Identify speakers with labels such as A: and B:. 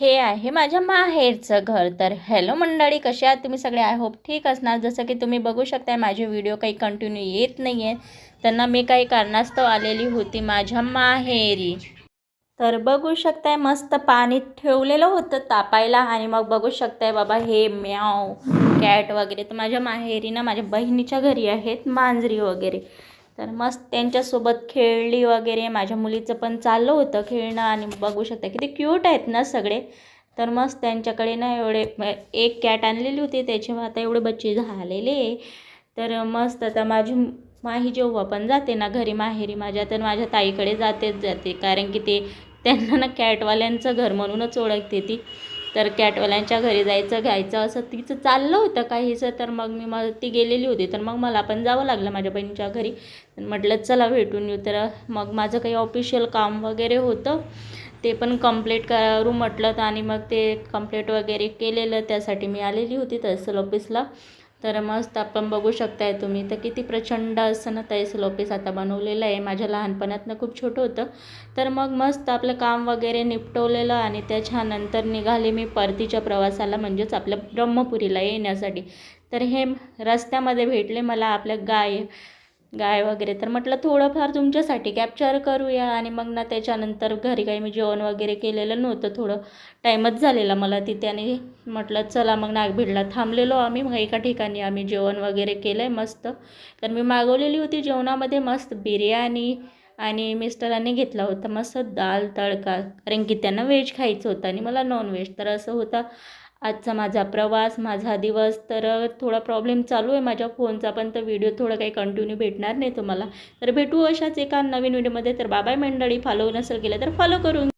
A: हे आहे माझ्या माहेरचं घर. तर हॅलो मंडळी, कसे आहात तुम्ही सगळे? आय होप ठीक असणार. जसं की तुम्ही बघू शकताय माझे व्हिडिओ काही कंटिन्यू येत नाही आहे, त्यांना मी काही कारणास्तव आलेली होती माझ्या माहेरी. तर बघू शकताय मस्त पाणी ठेवलेलं होतं तापायला आणि मग बघू शकताय बाबा हे म्याव कॅट वगैरे. तर माझ्या माहेरी ना माझ्या बहिणीच्या घरी आहेत मांजरी वगैरे, तर मस्त त्यांच्यासोबत खेळली वगैरे. माझ्या मुलीचं पण चाललं होतं खेळणं आणि बघू शकता किती क्यूट आहेत ना सगळे. तर मस्त त्यांच्याकडे ना एवढे एक कॅट आणलेली होती, त्याचे आता एवढे बच्चे झालेले. तर मस्त आता माझी माही जेव्हा पण जाते ना घरी माहेरी माझ्या, तर माझ्या ताईकडे जाते, कारण की ते त्यांना ना कॅटवाल्यांचं घर म्हणूनच ओळखते ती. तर कॅटवाल्यांच्या घरी जायचं घ्यायचं असं तिचं चाललं होतं काहीसं. तर मग ती गेलेली होती, तर मग मला पण जावं लागलं माझ्या बहिणीच्या घरी. म्हटलं चला भेटून येऊ. तर मग माझं काही ऑफिशियल काम वगैरे होतं, ते पण कंप्लीट करू म्हटलं. आणि मग ते कंप्लीट वगैरे केलेलं, त्यासाठी मी आलेली होती तहसील ऑफिसला. तर मस्त आपण बघू शकताय तुम्ही, तर किती प्रचंड असं ना तहसील ऑफिस आता बनवलेलं आहे. माझ्या लहानपणातनं खूप छोटं होतं. तर मग मस्त आपलं काम वगैरे निपटवलेलं आणि त्याच्यानंतर निघाले मी परतीच्या प्रवासाला, म्हणजेच आपल्या ब्रह्मपुरीला येण्यासाठी. तर हे रस्त्यामध्ये भेटले मला आपल्या गाय वगैरे. तर म्हटलं थोडंफार तुमच्यासाठी कॅप्चर करूया. आणि मग ना त्याच्यानंतर घरी काही मी जेवण वगैरे केलेलं नव्हतं, थोडं टाईमच झालेला मला तिथे. आणि म्हटलं चला मग नागभीडला थांबलेलो आम्ही, मग एका ठिकाणी आम्ही जेवण वगैरे केलं आहे मस्त. तर मी मागवलेली होती जेवणामध्ये मस्त बिर्याणी, आणि मिस्टरांनी घेतला होता मस्त दाल तडका, कारण की त्यांना व्हेज खायचं होतं आणि मला नॉन व्हेज. तर असं होता आजचा माझा प्रवास, माझा दिवस. तर थोडा प्रॉब्लेम चालू आहे माझ्या फोनचा पण, तर व्हिडिओ थोडं काही कंटिन्यू भेटणार नाही तुम्हाला. तर भेटू अशाच एका नवीन व्हिडिओमध्ये. तर बाय मंडळी, फॉलो नसेल केलं तर फॉलो करून